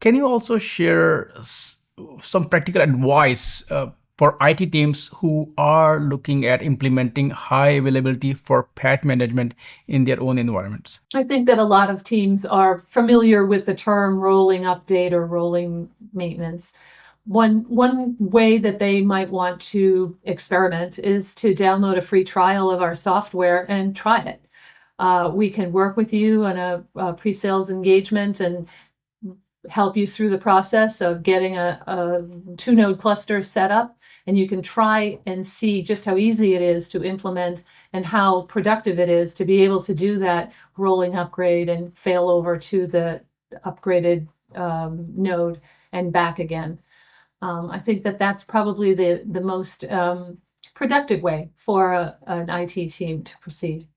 Can you also share some practical advice for IT teams who are looking at implementing high availability for patch management in their own environments? I think that a lot of teams are familiar with the term rolling update or rolling maintenance. One way that they might want to experiment is to download a free trial of our software and try it. We can work with you on a pre-sales engagement and help you through the process of getting a 2-node cluster set up, and you can try and see just how easy it is to implement and how productive it is to be able to do that rolling upgrade and fail over to the upgraded node and back again. I think that that's probably the most productive way for an IT team to proceed.